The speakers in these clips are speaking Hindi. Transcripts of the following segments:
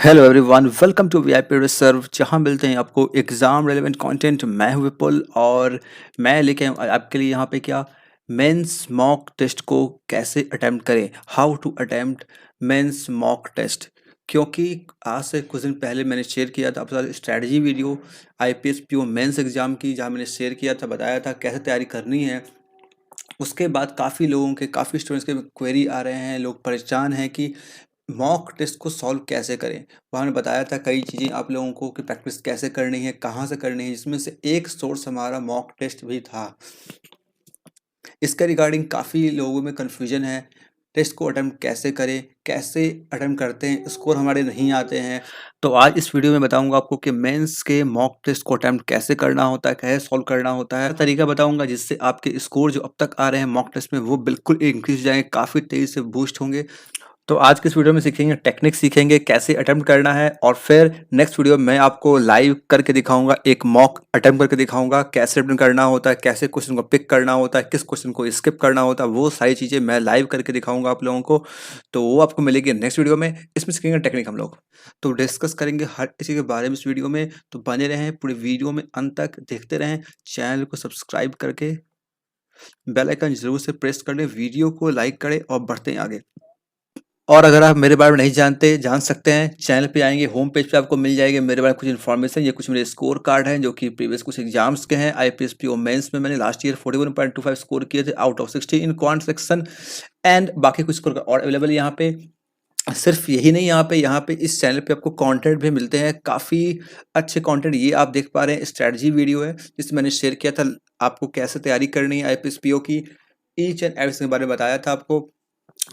Hello everyone, welcome to VIP reserve, जहां मिलते हैं आपको एग्जाम रेलेवेंट कंटेंट। मैं हूं विपुल और मैं लेके आया हूं आपके लिए यहाँ पे क्या मेंस मॉक टेस्ट को कैसे अटेम्प्ट करें, how to attempt mains mock test. क्योंकि आज से कुछ दिन पहले मैंने शेयर किया था आपके साथ strategy video IPS PO mains exam की, जहां मैंने शेयर किया था, बताया था कैसे तैयारी करनी है। उसके बाद काफ़ी लोगों के, काफ़ी स्टूडेंट्स के क्वेरी आ रहे हैं, लोग परेशान हैं कि मॉक टेस्ट को सॉल्व कैसे करें। वहाँ ने बताया था कई चीज़ें आप लोगों को कि प्रैक्टिस कैसे करनी है, कहाँ से करनी है, जिसमें से एक सोर्स हमारा मॉक टेस्ट भी था। इसके रिगार्डिंग काफ़ी लोगों में कन्फ्यूजन है, टेस्ट को अटेम्प्ट कैसे करें, कैसे अटेम्प्ट करते हैं, स्कोर हमारे नहीं आते हैं। तो आज इस वीडियो में बताऊंगा आपको कि मेंस के मॉक टेस्ट को अटेम्प्ट कैसे करना होता है, कैसे सॉल्व करना होता है, तरीका बताऊंगा जिससे आपके स्कोर जो अब तक आ रहे हैं मॉक टेस्ट में वो बिल्कुल इंक्रीज हो जाएंगे, काफ़ी तेज़ी से बूस्ट होंगे। तो आज के इस वीडियो में सीखेंगे, टेक्निक सीखेंगे कैसे अटेम्प्ट करना है, और फिर नेक्स्ट वीडियो में मैं आपको लाइव करके दिखाऊंगा, एक मॉक अटेम्प्ट करके दिखाऊंगा कैसे अटेम्प्ट करना होता है, कैसे क्वेश्चन को पिक करना होता है, किस क्वेश्चन को स्किप करना होता है, वो सारी चीज़ें मैं लाइव करके दिखाऊंगा आप लोगों को। तो वो आपको मिलेगी नेक्स्ट वीडियो में। इसमें सीखेंगे टेक्निक हम लोग, तो डिस्कस करेंगे हर किसी के बारे में इस वीडियो में। तो बने रहें पूरी वीडियो में, अंत तक देखते रहें। चैनल को सब्सक्राइब करके बेल आइकन जरूर से प्रेस कर लें, वीडियो को लाइक करें और बढ़ते हैं आगे। और अगर आप मेरे बारे में नहीं जानते, जान सकते हैं, चैनल पे आएंगे, होम पेज पे आपको मिल जाएगी मेरे बारे में कुछ इन्फॉर्मेशन। ये कुछ मेरे स्कोर कार्ड हैं जो कि प्रीवियस कुछ एग्जाम्स के हैं। आईपीएस पीओ मेंस में मैंने लास्ट ईयर 41.25 स्कोर किए थे out of 60 in quant section, and बाकी कुछ स्कोर और अवेलेबल है यहाँ पे। सिर्फ यही नहीं, यहाँ पे इस चैनल पे आपको कंटेंट भी मिलते हैं, काफ़ी अच्छे कंटेंट। ये आप देख पा रहे हैं स्ट्रेटजी वीडियो है जिसमें मैंने शेयर किया था आपको कैसे तैयारी करनी है आईपीएस पीओ की, ईच एंड एवरीथिंग के बारे में बताया था आपको,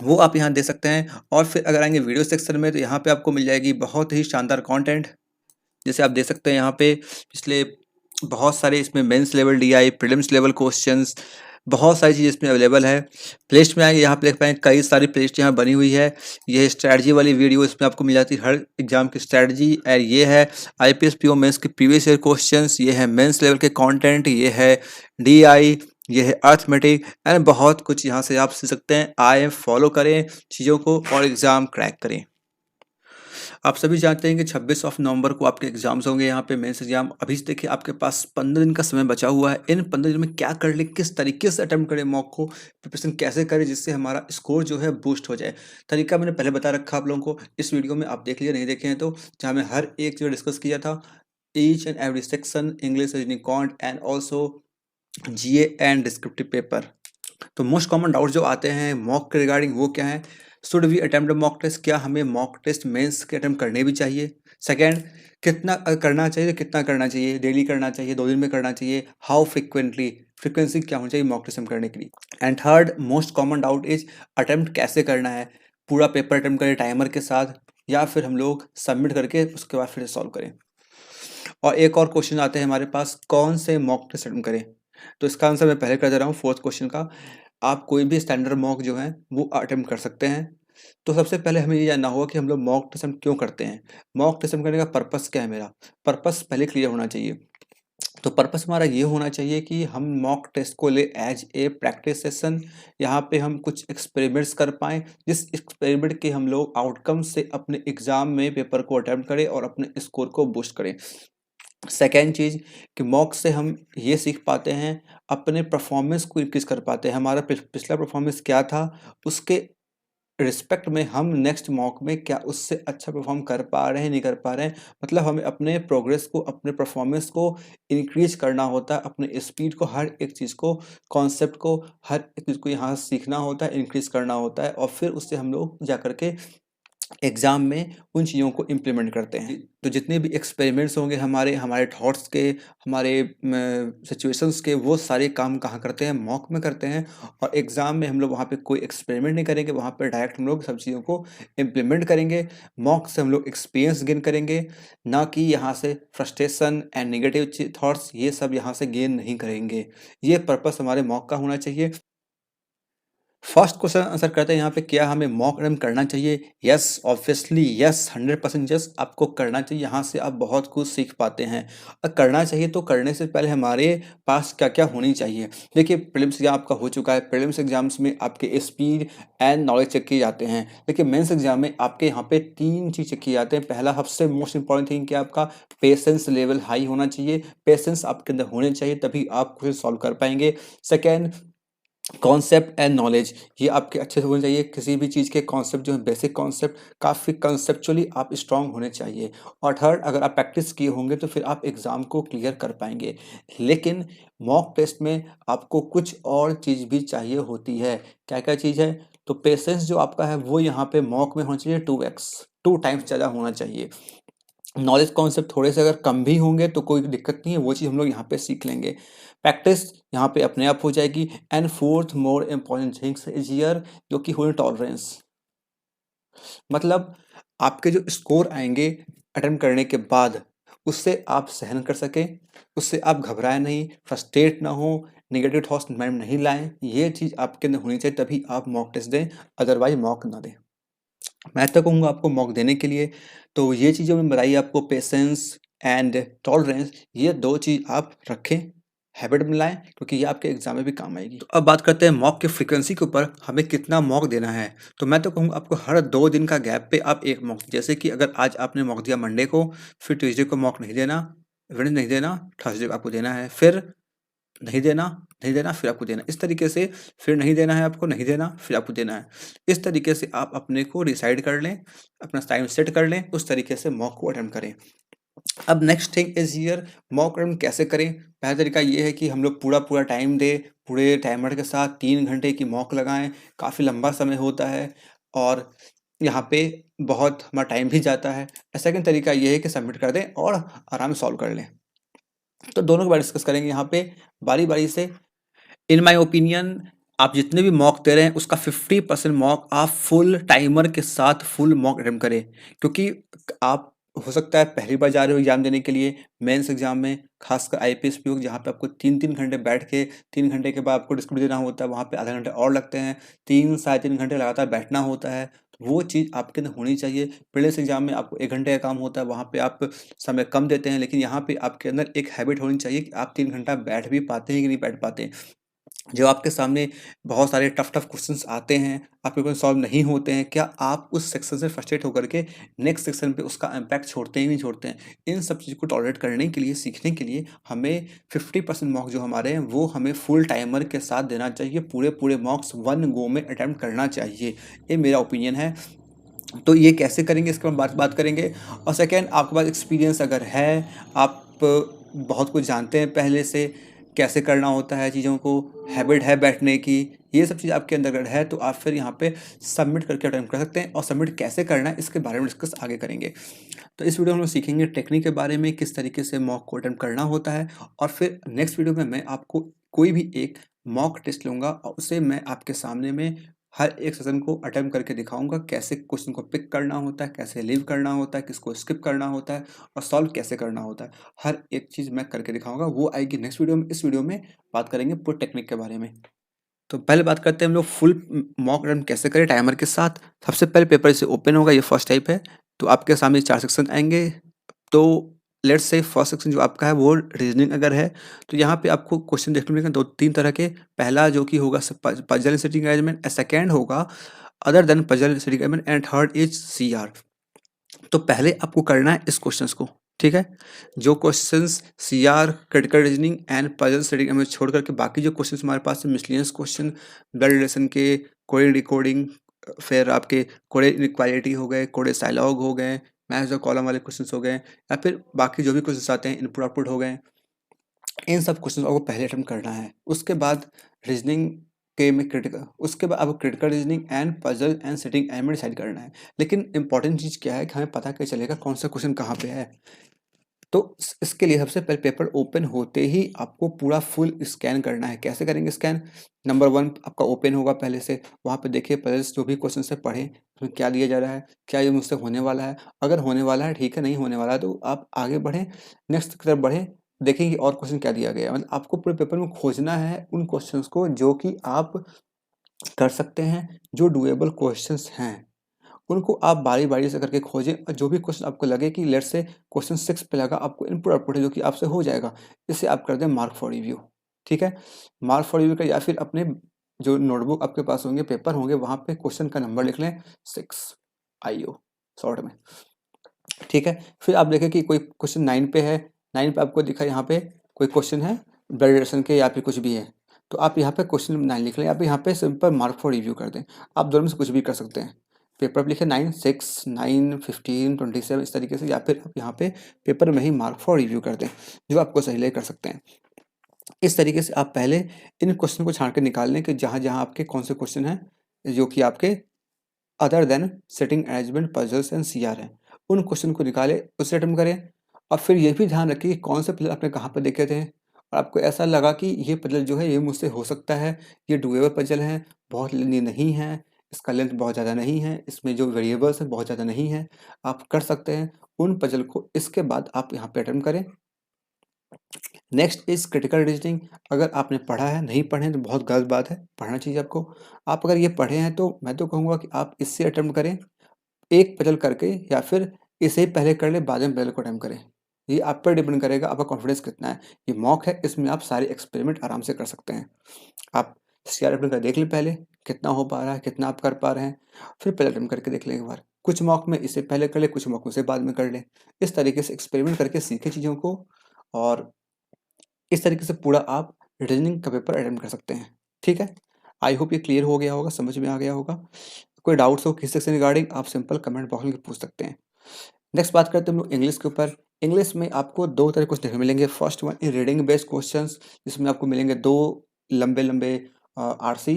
वो आप यहाँ देख सकते हैं। और फिर अगर आएंगे वीडियो सेक्शन में तो यहाँ पे आपको मिल जाएगी बहुत ही शानदार कंटेंट। जैसे आप देख सकते हैं यहाँ पे पिछले बहुत सारे इसमें mains level DI, prelims level questions, बहुत सारी चीज़ इसमें अवेलेबल है। प्लेलिस्ट में आएंगे, यहाँ पे देख पाएंगे कई सारी प्लेलिस्ट यहाँ बनी हुई है। ये स्ट्रैटेजी वाली वीडियो इसमें आपको मिल जाती है हर एग्जाम की स्ट्रैटेजी। और ये है आईपीएस पीओ मेंस के प्रीवियस ईयर क्वेश्चंस, ये है मेंस लेवल के कंटेंट, ये है डीआई, ये है अर्थमेटिक, एंड बहुत कुछ यहाँ से आप सीख सकते हैं। आए फॉलो करें चीज़ों को और एग्ज़ाम क्रैक करें। आप सभी जानते हैं कि 26 ऑफ नवंबर को आपके एग्जाम्स होंगे, यहाँ पे मेंस एग्जाम। अभी से देखिए आपके पास 15 दिन का समय बचा हुआ है। इन 15 दिन में क्या कर ले, किस तरीके से अटेम्प्ट करें मॉक को, प्रिपरेशन कैसे करें जिससे हमारा स्कोर जो है बूस्ट हो जाए। तरीका मैंने पहले बता रखा आप लोगों को, इस वीडियो में आप देख लीजिए, नहीं देखे हैं तो, जहाँ मैं हर एक चीज़ डिस्कस किया था, each and every section, English, reasoning, quant, and also GA and descriptive paper. तो मोस्ट कॉमन डाउट जो आते हैं मॉक के रिगार्डिंग वो क्या है? Should we attempt mock test, क्या हमें मॉक टेस्ट मेंस के अटेम्प्ट करने भी चाहिए? सेकंड, कितना करना चाहिए, कितना करना चाहिए, डेली करना चाहिए, 2 दिन में करना चाहिए, हाउ फ्रिक्वेंटली, फ्रिक्वेंसी क्या होनी चाहिए मॉक टेस्ट करने के लिए? And third most common doubt is attempt कैसे करना है, पूरा पेपर अटेम्प्ट करें टाइमर के साथ, या फिर हम लोग सबमिट करके उसके बाद फिर सॉल्व करें? और एक और क्वेश्चन आते हैं हमारे पास, कौन से मॉक टेस्ट अटेम्प्ट करें? तो इसका आंसर मैं पहले कर दे रहा हूँ फोर्थ क्वेश्चन का। आप कोई भी स्टैंडर्ड मॉक जो है वो अटेम्प्ट कर सकते हैं। तो सबसे पहले हमें ये जानना होगा कि हम लोग मॉक टेस्ट हम क्यों करते हैं, मॉक टेस्ट करने का पर्पस क्या है। मेरा पर्पस पहले क्लियर होना चाहिए। तो पर्पस हमारा ये होना चाहिए कि हम मॉक टेस्ट को ले एज ए प्रैक्टिस सेशन, यहाँ पे हम कुछ एक्सपेरिमेंट्स कर पाएँ, जिस एक्सपेरिमेंट के हम लोग आउटकम से अपने एग्जाम में पेपर को अटेम्प्ट करें और अपने स्कोर को बूस्ट करें। सेकेंड चीज़ कि मॉक से हम ये सीख पाते हैं, अपने परफॉर्मेंस को इंक्रीज कर पाते हैं। हमारा पिछला परफॉर्मेंस क्या था, उसके रिस्पेक्ट में हम नेक्स्ट मॉक में क्या उससे अच्छा परफॉर्म कर पा रहे हैं, नहीं कर पा रहे हैं। मतलब हमें अपने प्रोग्रेस को, अपने परफॉर्मेंस को इंक्रीज करना होता है, अपने स्पीड को, हर एक चीज़ को, कॉन्सेप्ट को, हर एक चीज़ को यहाँ सीखना होता है, इंक्रीज करना होता है, और फिर उससे हम लोग जा करके एग्ज़ाम में उन चीज़ों को इम्प्लीमेंट करते हैं। तो जितने भी एक्सपेरिमेंट्स होंगे हमारे हमारे थॉट्स के, हमारे सिचुएशंस के, वो सारे काम कहाँ करते हैं, मॉक में करते हैं। और एग्ज़ाम में हम लोग वहाँ पे कोई एक्सपेरिमेंट नहीं करेंगे, वहाँ पे डायरेक्ट हम लोग सब चीज़ों को इम्प्लीमेंट करेंगे। मॉक से हम लोग एक्सपीरियंस गेन करेंगे, ना कि यहाँ से फ्रस्ट्रेशन एंड नेगेटिव थॉट्स, ये सब यहाँ से गेन नहीं करेंगे। ये पर्पस हमारे मॉक का होना चाहिए। फर्स्ट क्वेश्चन आंसर करते हैं यहाँ पे, क्या हमें मॉक अटेम्प्ट करना चाहिए? यस, ऑब्वियसली यस, 100% यस, आपको करना चाहिए। यहाँ से आप बहुत कुछ सीख पाते हैं। और करना चाहिए तो करने से पहले हमारे पास क्या-क्या होनी चाहिए? देखिए, प्रीलिम्स एग्ज़ाम आपका हो चुका है। प्रीलिम्स एग्ज़ाम्स में आपके स्पीड एंड नॉलेज चेक किए जाते हैं। देखिए, मेंस एग्ज़ाम में आपके यहाँ पे 3 चीज़ चेक किए जाते हैं। पहला सबसे मोस्ट इम्पोर्टेंट थिंग कि आपका पेशेंस लेवल हाई होना चाहिए। पेशेंस आपके अंदर होने चाहिए, तभी आप क्वेश्चन सॉल्व कर पाएँगे। सेकंड, कॉन्सेप्ट एंड नॉलेज, ये आपके अच्छे से होने चाहिए। किसी भी चीज़ के कॉन्सेप्ट जो है, बेसिक कॉन्सेप्ट काफ़ी कंसेप्चुअली आप स्ट्रांग होने चाहिए। और थर्ड, अगर आप प्रैक्टिस किए होंगे तो फिर आप एग्ज़ाम को क्लियर कर पाएँगे। लेकिन मॉक टेस्ट में आपको कुछ और चीज़ भी चाहिए होती है। क्या-क्या चीज़ है? तो पेशेंस जो आपका है वो यहाँ पे मॉक में होना चाहिए 2x, 2 टाइम्स ज़्यादा होना चाहिए। नॉलेज कॉन्सेप्ट थोड़े से अगर कम भी होंगे तो कोई दिक्कत नहीं है, वो चीज़ हम लोग यहाँ पे सीख लेंगे। प्रैक्टिस यहाँ पे अपने आप हो जाएगी। And fourth more important things is here, जो कि होगी टॉलरेंस। मतलब आपके जो स्कोर आएँगे अटेम्प्ट करने के बाद, उससे आप सहन कर सकें, उससे आप घबराएँ नहीं, फ्रस्ट्रेट ना हों, नेगेटिव थॉट्स माइंड में नहीं लाएँ। ये चीज़ आपके अंदर होनी चाहिए, तभी आप मॉक टेस्ट दें, अदरवाइज़ मॉक ना दें। मैं तो कहूँगा आपको मौका देने के लिए, तो ये चीज़ जो मैंने बताई आपको, पेशेंस एंड टॉलरेंस, ये 2 चीज़ आप रखें, हैबिट में लाएँ, क्योंकि ये आपके एग्ज़ाम में भी काम आएगी। तो अब बात करते हैं मॉक की फ्रीक्वेंसी के ऊपर, हमें कितना मॉक देना है। तो मैं तो कहूँगा आपको हर 2 दिन का गैप पे आप 1 मॉक, जैसे कि अगर आज आपने मॉक दिया मंडे को, फिर ट्यूसडे को मॉक नहीं देना, वेडनेसडे नहीं देना, थर्सडे को आपको देना है, फिर नहीं देना, नहीं देना, फिर आपको देना। इस तरीके से फिर नहीं देना है आपको, नहीं देना, फिर आपको देना है। इस तरीके से आप अपने को डिसाइड कर लें, अपना टाइम सेट कर लें, उस तरीके से मॉक को अटेम्प्ट करें। अब next thing is here, mock attempt कैसे करें? पहला तरीका ये है कि हम लोग पूरा-पूरा टाइम दें, पूरे टाइमर के साथ 3 घंटे की मॉक लगाएँ, काफ़ी लंबा समय होता है और यहाँ पे बहुत हमारा टाइम भी जाता है। सेकंड तरीका ये है कि सबमिट कर दें और आराम से सॉल्व कर लें। तो दोनों के बारे में डिस्कस करेंगे यहाँ पे बारी-बारी से। इन माय ओपिनियन, आप जितने भी मॉक दे रहे हैं उसका 50% मॉक आप फुल टाइमर के साथ फुल मॉक अटेम्प्ट करें, क्योंकि आप हो सकता है पहली बार जा रहे हो एग्जाम देने के लिए, मेंस एग्जाम में खासकर आईपीएस पीओ, जहाँ पे आपको 3-3 घंटे बैठ के 3 घंटे के बाद आपको डिस्प्यूट देना होता है, वहाँ पे आधा घंटा और लगते हैं, 3 साढ़े 3 घंटे लगातार बैठना होता है। तो वो चीज़ आपके अंदर होनी चाहिए। प्रीलिम्स एग्जाम में आपको 1 घंटे का काम होता है, वहाँ पे आप समय कम देते हैं, लेकिन यहाँ पे आपके अंदर एक हैबिट होनी चाहिए कि आप 3 घंटा बैठ भी पाते हैं कि नहीं बैठ पाते। जब आपके सामने बहुत सारे टफ-टफ क्वेश्चन्स आते हैं, आपके क्वेश्चन सॉल्व नहीं होते हैं, क्या आप उस सेक्शन से फ्रस्ट्रेट होकर के नेक्स्ट सेक्शन पे उसका इम्पैक्ट छोड़ते हैं ही नहीं छोड़ते हैं? इन सब चीज़ को टॉलरेट करने के लिए, सीखने के लिए हमें 50% मार्क्स जो हमारे हैं, वो हमें फुल टाइमर के साथ देना चाहिए। पूरे-पूरे मार्क्स वन गो में अटेम्प्ट करना चाहिए। ये मेरा ओपिनियन है। तो ये कैसे करेंगे, इसके बात बात करेंगे। और सेकंड, आपके पास एक्सपीरियंस अगर है, आप बहुत कुछ जानते हैं पहले से, कैसे करना होता है चीज़ों को, हैबिट है बैठने की, ये सब चीज़ आपके अंदर अगर है, तो आप फिर यहाँ पे सबमिट करके अटेम्प्ट कर सकते हैं। और सबमिट कैसे करना है इसके बारे में डिस्कस आगे करेंगे। तो इस वीडियो में हम लोग सीखेंगे टेक्निक के बारे में, किस तरीके से मॉक को अटेम्प्ट करना होता है। और फिर नेक्स्ट वीडियो में मैं आपको कोई भी एक मॉक टेस्ट लूँगा और उसे मैं आपके सामने में हर एक सेशन को अटेम्प्ट करके दिखाऊँगा, कैसे क्वेश्चन को पिक करना होता है, कैसे लीव करना होता है, किसको स्किप करना होता है और सॉल्व कैसे करना होता है। हर एक चीज़ मैं करके दिखाऊँगा, वो आएगी नेक्स्ट वीडियो में। इस वीडियो में बात करेंगे पूरे टेक्निक के बारे में। तो पहले बात करते हैं हम लोग फुल मॉक रन कैसे करें टाइमर के साथ। सबसे पहले पेपर ऐसे ओपन होगा, ये फर्स्ट टाइप है। तो आपके सामने 4 सेक्शन आएँगे। तो लेट्स से फर्स्ट सेक्शन जो आपका है वो रीजनिंग अगर है, तो यहाँ पे आपको क्वेश्चन देखने को मिलेंगे 2-3 तरह के। पहला जो कि होगा पजल सेटिंग अरेंजमेंट, सेकंड होगा other than puzzle setting arrangement and third is CR. तो पहले आपको करना है इस क्वेश्चंस को, ठीक है? जो questions CR, critical reasoning and puzzle setting में छोड़ करके बाकी जो क्वेश्चंस हमारे पास है, मिसलेनियस क्वेश्चन, ब्लड रिलेशन के, कोडिंग डिकोडिंग, फिर आपके कोडे इनइक्वालिटी हो गए, कोडे डायलॉग हो गए, मैथ्स और कॉलम वाले क्वेश्चंस हो गए, या फिर बाकी जो भी क्वेश्चंस आते हैं इनपुट आउटपुट हो गए। इन सब क्वेश्चन आपको पहले अटेम्प्ट करना है। उसके बाद रीजनिंग के में क्रिटिकल, उसके बाद आपको critical reasoning and puzzle and setting एम में डिसाइड करना है। लेकिन इंपॉर्टेंट चीज़ क्या है कि हमें पता कैसे चलेगा कौन सा क्वेश्चन कहाँ पे है। तो इसके लिए सबसे पहले पेपर ओपन होते ही आपको पूरा फुल स्कैन करना है। कैसे करेंगे स्कैन? नंबर 1 आपका ओपन होगा पहले से, वहाँ पे देखिए पजल्स जो भी क्वेश्चन है पढ़ें, उसमें क्या दिया जा रहा है, क्या ये मुझसे होने वाला है? अगर होने वाला है ठीक है, नहीं होने वाला है तो आप आगे बढ़ें, नेक्स्ट की तरफ बढ़ें, देखें कि और क्वेश्चन क्या दिया गया है। मतलब आपको पूरे पेपर में खोजना है उन क्वेश्चंस को जो कि आप कर सकते हैं। जो डूएबल क्वेश्चंस हैं उनको आप बारी-बारी से करके खोजें और जो भी क्वेश्चन आपको लगे कि लेट्स से क्वेश्चन 6 पे लगा आपको इनपुट आउटपुट है जो कि आपसे हो जाएगा, इसे आप कर दें मार्क फॉर रिव्यू, ठीक है? मार्क फॉर रिव्यू का या फिर अपने जो नोटबुक आपके पास होंगे, पेपर होंगे, वहाँ पे क्वेश्चन का नंबर लिख लें 6 आईओ शॉर्ट में, ठीक है? फिर आप देखें कि कोई क्वेश्चन 9 पे है, 9 पे आपको दिखा यहाँ पे कोई क्वेश्चन है ब्लड रिलेशन के या फिर कुछ भी है, तो आप यहाँ पे क्वेश्चन 9 लिख लें या फिर यहाँ पे सिंपल मार्क फॉर रिव्यू कर दें। आप दोनों में से कुछ भी कर सकते हैं। पेपर पे लिखें 9, 6, 9, 15, 27 इस तरीके से, या फिर आप यहाँ पे पेपर में ही मार्क फॉर रिव्यू कर दें, जो आपको सही लगे कर सकते हैं। इस तरीके से आप पहले इन क्वेश्चन को छाँट के निकाल लें कि जहाँ-जहाँ आपके कौन से क्वेश्चन हैं, जो कि आपके other than setting arrangement, puzzles and CR हैं। उन क्वेश्चन को निकालें, उसे अटेम्प्ट करें और फिर ये भी ध्यान रखिए कि कौन से पजल आपने कहाँ पे देखे थे और आपको ऐसा लगा कि ये पजल जो है ये मुझसे हो सकता है, ये डूएबल पजल है, बहुत लेंदी नहीं है, इसका लेंथ बहुत ज़्यादा नहीं है, इसमें जो वेरिएबल्स हैं बहुत ज़्यादा नहीं है, आप कर सकते हैं। उन पजल को इसके बाद आप यहाँ पे अटेम्प्ट करें। Next is critical reasoning. अगर आपने पढ़ा है, नहीं पढ़े हैं तो बहुत गलत बात है, पढ़ना चाहिए आपको। आप अगर ये पढ़े हैं तो मैं तो कहूँगा कि आप इससे अटेम्प्ट करें, एक पजल करके, या फिर इसे पहले कर लें बाद में पजल को अटेम्प्ट करें। ये आप पर डिपेंड करेगा आपका कॉन्फिडेंस कितना है। ये मॉक है, इसमें आप सारे एक्सपेरिमेंट आराम से कर सकते हैं। आप सीआर अटेम्प्ट कर देख लें पहले, कितना हो पा रहा है, कितना आप कर पा रहे हैं, फिर पजल अटेम्प्ट करके देख लें एक बार। कुछ मॉक में इसे पहले कर लें, कुछ मॉक में इसे बाद में कर लें। इस तरीके से एक्सपेरिमेंट करके सीखें चीज़ों को और इस तरीके से पूरा आप रीजनिंग का पेपर अटेम्प्ट कर सकते हैं, ठीक है? आई होप ये क्लियर हो गया होगा, समझ में आ गया होगा। कोई डाउट्स हो किसी से रिगार्डिंग आप सिंपल कमेंट बॉक्स में पूछ सकते हैं। नेक्स्ट बात करते हैं हम लोग इंग्लिश के ऊपर। इंग्लिश में आपको 2 तरह के क्वेश्चन देखने को मिलेंगे। First one is reading based questions, जिसमें आपको मिलेंगे 2 लंबे-लंबे आरसी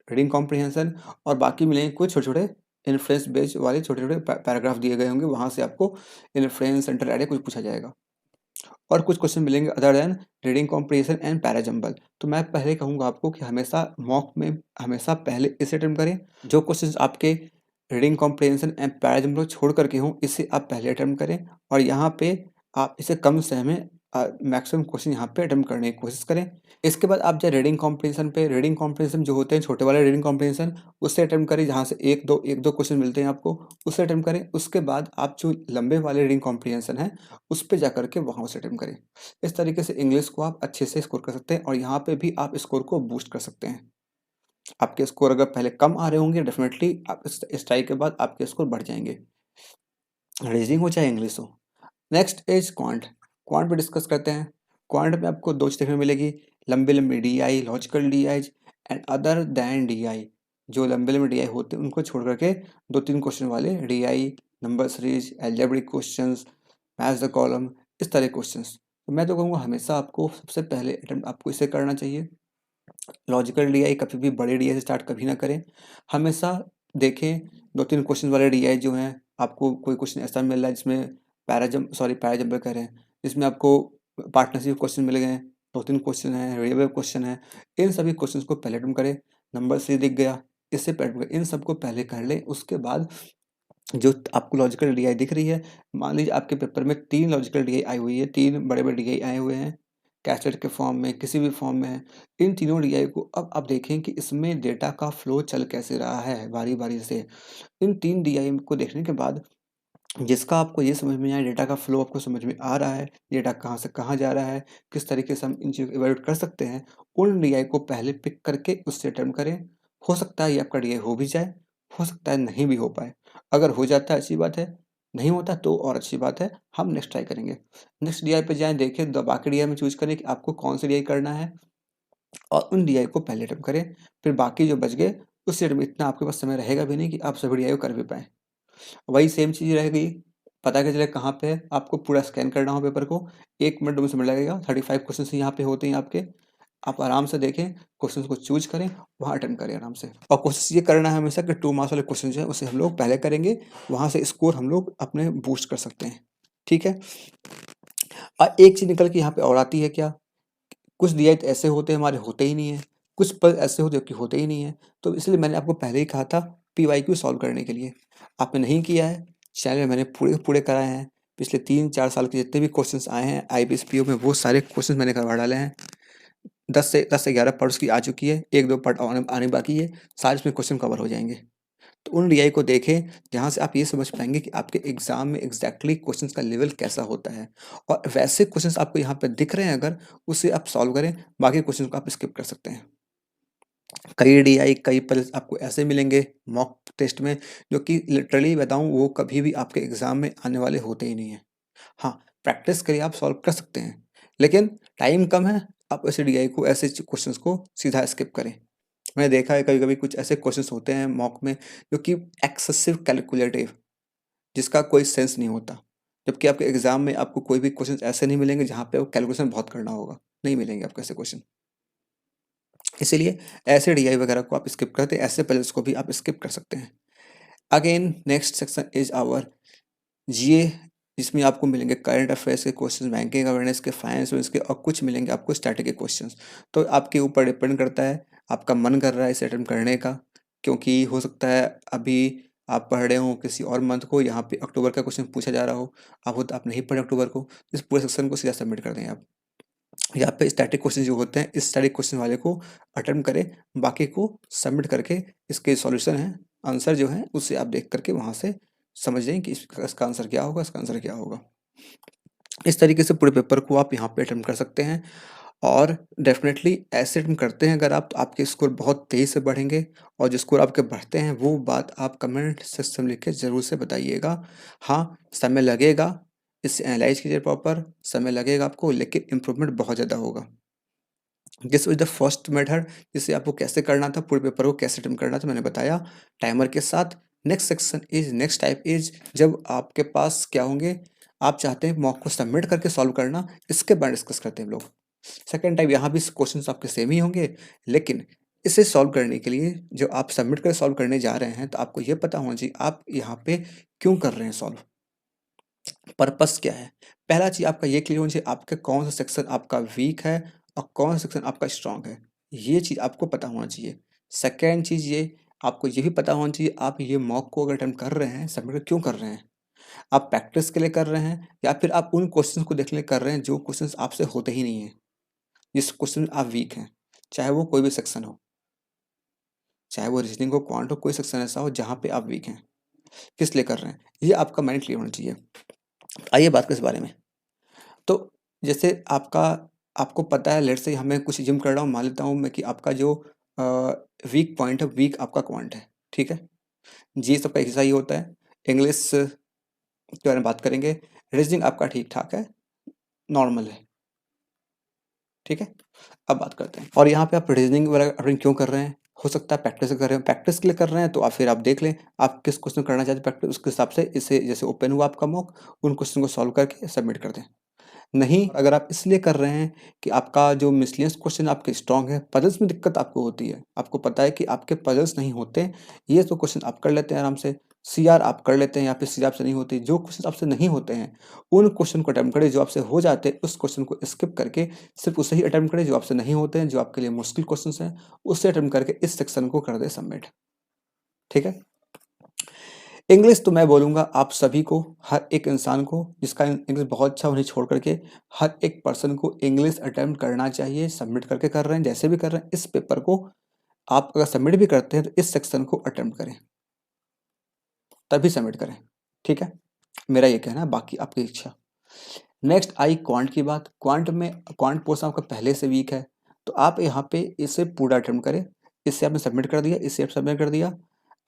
रीडिंग कॉम्प्रिहेंशन और बाकी मिलेंगे कुछ छोटे-छोटे इन्फ्रेंस बेस्ड वाले छोटे-छोटे पैराग्राफ दिए गए होंगे, वहाँ से आपको इन्फ्रेंस, सेंट्रल आइडिया कुछ पूछा जाएगा। और कुछ क्वेश्चन मिलेंगे other than reading comprehension and parajumble. तो मैं पहले कहूँगा आपको कि हमेशा मॉक में हमेशा पहले इसे अटेम्प्ट करें। जो क्वेश्चंस आपके रीडिंग कॉम्प्रिहेंशन एंड पैराजंबल छोड़ करके हों, इसे आप पहले अटेम्प्ट करें और यहाँ पे आप इसे कम समय में मैक्सिमम क्वेश्चन यहाँ पे अटेम्प्ट करने की कोशिश करें। इसके बाद आप जाए रीडिंग कॉम्प्रिहेंशन पे। रीडिंग कॉम्प्रिहेंशन जो होते हैं छोटे वाले रीडिंग कॉम्प्रिहेंशन, उससे अटेम्प्ट करें जहाँ से 1-2 क्वेश्चन मिलते हैं आपको, उससे अटेम्प्ट करें। उसके बाद आप जो लंबे वाले रीडिंग कॉम्प्रिहेंशन है उस पे जाकर के वहाँ से अटेम्प्ट करें। इस तरीके से इंग्लिश को आप अच्छे से स्कोर कर सकते हैं और यहाँ पे भी आप स्कोर को बूस्ट कर सकते हैं। आपके स्कोर अगर पहले कम आ रहे होंगे, डेफिनेटली आप इस ट्राई के बाद आपके स्कोर बढ़ जाएँगे। रीजनिंग हो चाहे इंग्लिश हो। Next is quant. क्वांट पे डिस्कस करते हैं। क्वांट में आपको 2 चीज़ देखने को मिलेगी, लंबे-लंबे DI, logical DIs and other than DI. जो लंबे-लंबे डीआई होते हैं उनको छोड़ करके 2-3 क्वेश्चन वाले DI, number series, algebraic questions, match the column, इस तरह के क्वेश्चंस। तो मैं तो कहूँगा हमेशा आपको सबसे पहले अटेम्प्ट आपको इसे करना चाहिए। लॉजिकल डीआई कभी भी बड़े डीआई से स्टार्ट कभी ना करें। हमेशा देखें 2-3 क्वेश्चन वाले डीआई जो हैं, आपको कोई क्वेश्चन ऐसा मिल रहा है जिसमें पैराजंपर कह रहे हैं, जिसमें आपको पार्टनरशिप क्वेश्चन मिल गए हैं, 2-3 क्वेश्चन हैं, वेरिएबल क्वेश्चन है, इन सभी क्वेश्चंस को पहले अटेम्प्ट करें। नंबर से दिख गया, इससे पहले अटेम्प्ट करें। इन सबको पहले कर लें, उसके बाद जो आपको लॉजिकल डीआई दिख रही है, मान लीजिए आपके पेपर में 3 लॉजिकल डीआई आई हुई है, 3 बड़े-बड़े डीआई आए हुए हैं, कैसेट के फॉर्म में, किसी भी फॉर्म में है। इन तीनों डीआई को अब आप देखें कि इसमें डेटा का फ्लो चल कैसे रहा है बारी-बारी से। इन 3 डीआई को देखने के बाद जिसका आपको ये समझ में आए, डेटा का फ्लो आपको समझ में आ रहा है, डेटा कहाँ से कहाँ जा रहा है, किस तरीके से हम इन चीज़ों को इवैल्यूएट कर सकते हैं, उन डीआई को पहले पिक करके उससे अटेम्प्ट करें। हो सकता है ये आपका डीआई हो भी जाए, हो सकता है नहीं भी हो पाए। अगर हो जाता है अच्छी बात है, नहीं होता तो और अच्छी बात है, हम नेक्स्ट ट्राई करेंगे। नेक्स्ट डीआई पे जाएँ, देखें द बाकी डीआई में चूज़ करें कि आपको कौन सी डीआई करना है और उन डीआई को पहले अटेम्प्ट करें। फिर बाकी जो बच गए, उस में इतना आपके पास समय रहेगा भी नहीं कि आप सभी डीआई को कर भी पाएँ। वही सेम चीज़ रहेगी, पता क्या चले कहाँ पे है, आपको पूरा स्कैन करना हो पेपर को, 1 मिनट 2 मिनट समय लगेगा, 35 क्वेश्चंस यहाँ पे होते हैं आपके। आप आराम से देखें, क्वेश्चंस को चूज़ करें, वहाँ अटेम्प्ट करें आराम से। और कोशिश ये करना है हमेशा कि 2 मार्क्स वाले क्वेश्चन जो हैं उसे हम लोग पहले करेंगे, वहाँ से स्कोर हम लोग अपने बूस्ट कर सकते हैं, ठीक है? एक चीज़ निकल के यहाँ पे और आती है क्या, कुछ डीआई तो ऐसे होते हैं हमारे होते ही नहीं है, कुछ पल ऐसे होते हैं कि होते ही नहीं है। तो इसलिए मैंने आपको पहले ही कहा था पीवाईक्यू सॉल्व करने के लिए। आपने नहीं किया है, चैनल में मैंने पूरे के पूरे कराए हैं। पिछले 3-4 साल के जितने भी क्वेश्चंस आए हैं आईबीएस पीओ में वो सारे क्वेश्चंस मैंने करवा डाले हैं। 10 से 11 पार्ट उसकी आ चुकी है, 1-2 पार्ट आने बाकी है, सारे उसमें क्वेश्चन कवर हो जाएँगे। तो उन डीआई को देखें, जहाँ से आप ये समझ पाएँगे कि आपके एग्ज़ाम में एग्ज़ैक्टली क्वेश्चंस का लेवल कैसा होता है और वैसे क्वेश्चंस आपको यहाँ पे दिख रहे हैं अगर, उसे आप सॉल्व करें, बाकी क्वेश्चन को आप स्किप कर सकते हैं। कई डीआई, कई पज़ल्स आपको ऐसे मिलेंगे मॉक टेस्ट में, जो कि लिटरली बताऊँ वो कभी भी आपके एग्ज़ाम में आने वाले होते ही नहीं हैं। हाँ, प्रैक्टिस करिए आप सॉल्व कर सकते हैं, लेकिन टाइम कम है, आप ऐसे डीआई को ऐसे क्वेश्चंस को सीधा स्किप करें। मैंने देखा है कभी-कभी कुछ ऐसे क्वेश्चंस होते हैं मॉक में जो कि एक्सेसिव कैलकुलेटिव, जिसका कोई सेंस नहीं होता। जबकि आपके एग्ज़ाम में आपको कोई भी क्वेश्चंस ऐसे नहीं मिलेंगे जहाँ पे आपको कैलकुलेशन बहुत करना होगा, नहीं मिलेंगे आपको ऐसे क्वेश्चन। इसीलिए ऐसे डीआई वगैरह को आप स्किप करते हैं, ऐसे पज़ल्स को भी आप स्किप कर सकते हैं। Again next section is our GA, जिसमें आपको मिलेंगे करंट अफेयर्स के क्वेश्चंस, बैंकिंग अवेयरनेस के, फाइनेंस वाइनेस के और कुछ मिलेंगे आपको स्टैटिक के क्वेश्चंस। तो आपके ऊपर डिपेंड करता है, आपका मन कर रहा है इसे अटेम्प्ट करने का, क्योंकि हो सकता है अभी आप पढ़ रहे हो किसी और मंथ को, यहाँ पे अक्टूबर का क्वेश्चन पूछा जा रहा हो, आप नहीं पढ़े अक्टूबर को, इस पूरे सेक्शन को सीधा सबमिट कर दें आप। यहाँ पे स्टैटिक क्वेश्चन जो होते हैं, इस स्टैटिक क्वेश्चन वाले को अटेम्प्ट करें, बाकी को सबमिट करके इसके सॉल्यूशन है, आंसर जो है उसे आप देख करके वहाँ से समझ लें कि इसका आंसर क्या होगा, इसका आंसर क्या होगा। इस तरीके से पूरे पेपर को आप यहाँ पे अटेम्प्ट कर सकते हैं और डेफ़िनेटली ऐसे अटेम्प्ट करते हैं अगर आप, तो आपके स्कोर बहुत तेज़ी से बढ़ेंगे और जो स्कोर आपके बढ़ते हैं वो बात आप कमेंट सेक्शन में लिख के ज़रूर से बताइएगा। हाँ, समय लगेगा, इसे एनालाइज़ कीजिए प्रॉपर, समय लगेगा आपको, लेकिन इम्प्रूवमेंट बहुत ज़्यादा होगा। This was the first method, जिसे आपको कैसे करना था, पूरे पेपर को कैसे अटेम्प्ट करना था मैंने बताया टाइमर के साथ। नेक्स्ट टाइप इज़ जब आपके पास क्या होंगे, आप चाहते हैं मॉक को सबमिट करके सॉल्व करना, इसके बारे में डिस्कस करते हैं हम लोग। सेकंड टाइप, यहाँ भी क्वेश्चंस आपके सेम ही होंगे, लेकिन इसे सॉल्व करने के लिए जो आप सबमिट करके सॉल्व करने जा रहे हैं, तो आपको ये पता होना चाहिए आप यहाँ पे क्यों कर रहे हैं सॉल्व, पर्पस क्या है। पहला चीज़ आपका ये क्लियर होना चाहिए, आपका कौन सा सेक्शन आपका वीक है और कौन सा सेक्शन आपका स्ट्रांग है, ये चीज़ आपको पता होना चाहिए। सेकेंड चीज़ ये, आपको ये भी पता होना चाहिए आप ये मॉक को अगर अटेम्प्ट कर रहे हैं, सबमिट क्यों कर रहे हैं। आप प्रैक्टिस के लिए कर रहे हैं या फिर आप उन क्वेश्चंस को देखने कर रहे हैं जो क्वेश्चंस आपसे होते ही नहीं हैं, जिस क्वेश्चन में आप वीक हैं, चाहे वो कोई भी सेक्शन हो, चाहे वो रीजनिंग हो, क्वांट हो, कोई सेक्शन ऐसा हो जहाँ पे आप वीक हैं, किस लिए कर रहे हैं, ये आपका माइंड क्लियर होना चाहिए। आइए बात करें इस बारे में। तो जैसे आपको पता है, लेट्स से हमें कुछ जिम कर रहा हूँ, मान लेता हूँ मैं कि आपका जो वीक पॉइंट है, वीक आपका क्वांट है, ठीक है? जी सबका एक जैसा ही होता है। इंग्लिश के बारे में बात करेंगे, रीजनिंग आपका ठीक-ठाक है, नॉर्मल है, ठीक है? अब बात करते हैं और यहाँ पे आप रीजनिंग वगैरह अपनी क्यों कर रहे हैं? हो सकता है प्रैक्टिस कर रहे हो, प्रैक्टिस के लिए कर रहे हैं तो फिर आप देख लें, आप किस क्वेश्चन करना चाहते हैं प्रैक्टिस, उसके हिसाब से इसे जैसे ओपन हुआ आपका मॉक, उन क्वेश्चन को सॉल्व करके सबमिट कर दें। नहीं, अगर आप इसलिए कर रहे हैं कि आपका जो मिसलेनियस क्वेश्चन आपके स्ट्रॉन्ग है, पज़ल्स में दिक्कत आपको होती है। आपको पता है कि आपके पज़ल्स नहीं होते, ये तो क्वेश्चन आप कर लेते हैं आराम से। सीआर आप कर लेते हैं या फिर सीआर आपसे नहीं होती। जो क्वेश्चन आपसे नहीं होते हैं, उन क्वेश्चन को अटेम्प्ट करें, जो आपसे हो जाते हैं, उस क्वेश्चन को स्किप करके सिर्फ़ उसे ही अटेम्प्ट करें जो आपसे नहीं होते हैं, जो आपके लिए मुश्किल क्वेश्चन्स हैं, उसे अटेम्प्ट करके इस सेक्शन को कर दें सबमिट। ठीक है? इंग्लिश तो मैं बोलूँगा आप सभी को, हर एक इंसान को जिसका इंग्लिश बहुत अच्छा, उन्हें छोड़ करके हर एक पर्सन को इंग्लिश अटेम्प्ट करना चाहिए। सबमिट करके कर रहे हैं, जैसे भी कर रहे हैं, इस पेपर को आप अगर सबमिट भी करते हैं तो इस सेक्शन को अटेम्प्ट करें, तभी सबमिट करें, ठीक है? मेरा ये कहना है, बाकी आपकी इच्छा। नेक्स्ट आई क्वांट की बात। क्वांट पोर्शन आपका पहले से वीक है, तो आप यहाँ पे इसे पूरा अटेम्प्ट करें। इसे आपने सबमिट कर दिया, इसे आप सबमिट कर दिया,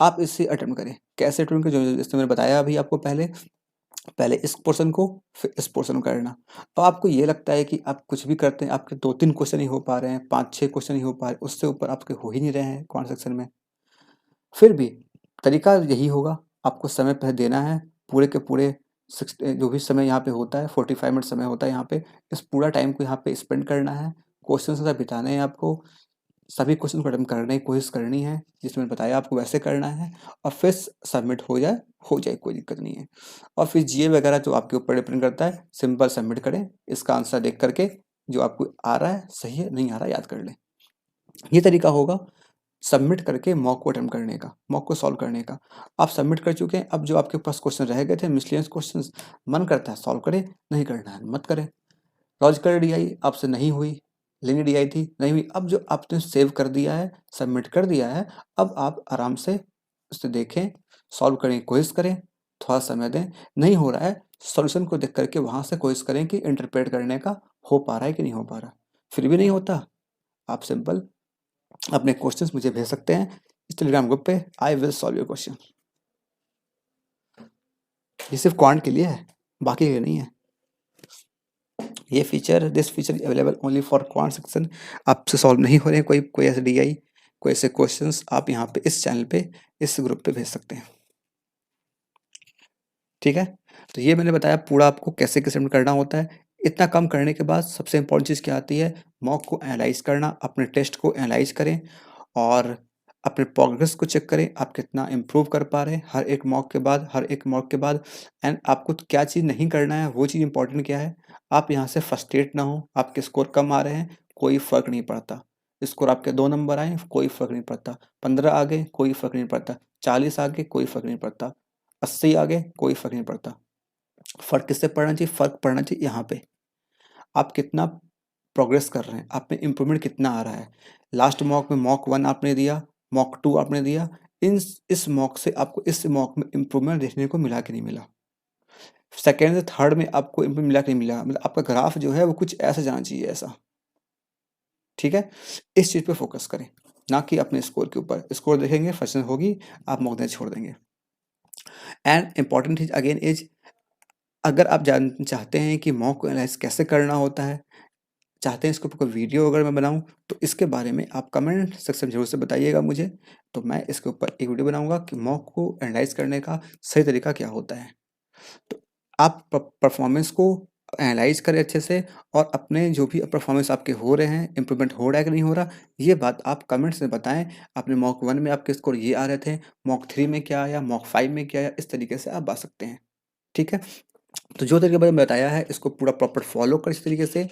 आप इसे अटेम्प्ट करें। कैसे अटेम्प्ट करें, जो जैसे मैंने बताया अभी आपको पहले, पहले इस पोर्शन को फिर इस पोर्शन को करना। तो आपको ये लगता है कि आप कुछ भी करते हैं, आपके 2-3 क्वेश्चन ही हो पा रहे हैं, 5-6 क्वेश्चन ही हो पा रहे हैं, उससे ऊपर आपके हो ही नहीं रहे हैं क्वांट सेक्शन में। फिर भी तरीका यही होगा, आपको समय पहले देना है, पूरे के पूरे जो भी समय यहाँ पे होता है, 45 मिनट समय होता है यहाँ पे, इस पूरा टाइम को यहाँ पे स्पेंड करना है, क्वेश्चन के साथ बिताने हैं आपको, सभी क्वेश्चन को अटेम्प्ट करने की कोशिश करनी है, जिसमें मैंने बताया आपको वैसे करना है और फिर सबमिट हो जाए कोई दिक्कत नहीं है। और फिर जीए वगैरह जो आपके ऊपर डिपेंड करता है, सिंपल सबमिट करें, इसका आंसर देख करके जो आपको आ रहा है सही है, नहीं आ रहा है याद कर लें। ये तरीका होगा सबमिट करके मॉक को अटेम्प्ट करने का, मॉक को सॉल्व करने का। आप सबमिट कर चुके हैं, अब जो आपके पास क्वेश्चन रह गए थे मिसलेनियस क्वेश्चंस, मन करता है सॉल्व करें, नहीं करना है मत करें। लॉजिकल डीआई आपसे नहीं हुई, लिंक डी आई थी नहीं हुई। अब जो आपने सेव कर दिया है, सबमिट कर दिया है, अब आप आराम से उसे देखें, सॉल्व करें, कोशिश करें, थोड़ा समय दें। नहीं हो रहा है, सॉल्यूशन को देख करके वहाँ से कोशिश करें कि इंटरप्रेट करने का हो पा रहा है कि नहीं हो पा रहा। फिर भी नहीं होता, आप सिंपल अपने क्वेश्चंस मुझे भेज सकते हैं इस टेलीग्राम ग्रुप पे। I will solve your question. ये सिर्फ क्वांट के लिए है, बाकी के लिए नहीं है। ये feature, this feature available only for quant section. आपसे सॉल्व नहीं हो रहे हैं कोई ऐसे डी आई, कोई ऐसे क्वेश्चंस, आप यहाँ पे इस चैनल पे, इस ग्रुप पे भेज सकते हैं। ठीक है, तो ये मैंने बताया पूरा आपको कैसे कैसे सबमिट करना होता है। इतना काम करने के बाद सबसे इम्पोर्टेंट चीज़ क्या आती है, मॉक को एनालाइज करना, अपने टेस्ट को एनालाइज करें और अपने प्रोग्रेस को चेक करें, आप कितना इम्प्रूव कर पा रहे हैं हर एक मॉक के बाद, हर एक मॉक के बाद। एंड आपको क्या चीज़ नहीं करना है, वो चीज़ इंपॉर्टेंट क्या है। आप यहाँ से फ्रस्ट्रेट ना हो, आपके स्कोर कम आ रहे हैं, कोई फ़र्क नहीं पड़ता। स्कोर आपके 2 नंबर आए, कोई फ़र्क नहीं पड़ता। 15 आ गए, कोई फ़र्क नहीं पड़ता। 40 आ गए, कोई फ़र्क नहीं पड़ता। 80 आ गए, कोई फ़र्क नहीं पड़ता। फ़र्क किससे पड़ना चाहिए? फ़र्क पड़ना चाहिए यहाँ पे, आप कितना प्रोग्रेस कर रहे हैं, आप में इम्प्रूवमेंट कितना आ रहा है। लास्ट मॉक में मॉक 1 आपने दिया, मॉक 2 आपने दिया, इस मॉक से आपको इस मॉक में इम्प्रूवमेंट देखने को मिला कि नहीं मिला? सेकंड से थर्ड में आपको इम्प्रूव मिला कि नहीं मिला? मतलब आपका ग्राफ जो है वो कुछ ऐसा जाना चाहिए, ऐसा। ठीक है? इस चीज़ पे फ़ोकस करें, ना कि अपने स्कोर के ऊपर। स्कोर देखेंगे, फ्रस्ट्रेशन होगी, आप मॉक देना छोड़ देंगे। And important cheese again is, अगर आप चाहते हैं कि मॉक को एनालाइज़ कैसे करना होता है, चाहते हैं इसके ऊपर कोई वीडियो अगर मैं बनाऊँ, तो इसके बारे में आप कमेंट सेक्शन ज़रूर से बताइएगा मुझे, तो मैं इसके ऊपर एक वीडियो बनाऊँगा कि मॉक को एनालाइज़ करने का सही तरीका क्या होता है। तो आप परफॉर्मेंस को एनालाइज़ करें अच्छे से और अपने जो भी परफॉर्मेंस आपके हो रहे हैं, इम्प्रूवमेंट हो रहा है कि नहीं हो रहा, ये बात आप कमेंट्स में बताएँ। आपने मॉक 1 में आपके स्कोर ये आ रहे थे, मॉक 3 में क्या आया, मॉक 5 में क्या आया, इस तरीके से आप बता सकते हैं। ठीक है? तो जो तरीका मैंने बताया है इसको पूरा प्रॉपर फॉलो करें इस तरीके से।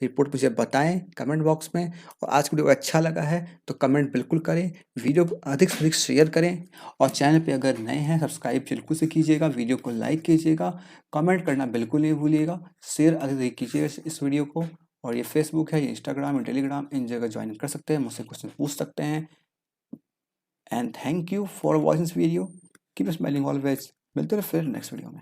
रिपोर्ट मुझे बताएँ कमेंट बॉक्स में, और आज की वीडियो अच्छा लगा है तो कमेंट बिल्कुल करें, वीडियो को अधिक से अधिक शेयर करें, और चैनल पे अगर नए हैं सब्सक्राइब बिल्कुल से कीजिएगा, वीडियो को लाइक कीजिएगा, कमेंट करना बिल्कुल नहीं भूलिएगा, शेयर अधिक से अधिक कीजिएगा इस वीडियो को। और ये फेसबुक है, ये इंस्टाग्राम, ये टेलीग्राम, इन जगह ज्वाइन कर सकते हैं, मुझसे क्वेश्चन पूछ सकते हैं। And thank you for watching this video, keep smiling always. मिलते हैं फिर नेक्स्ट वीडियो में।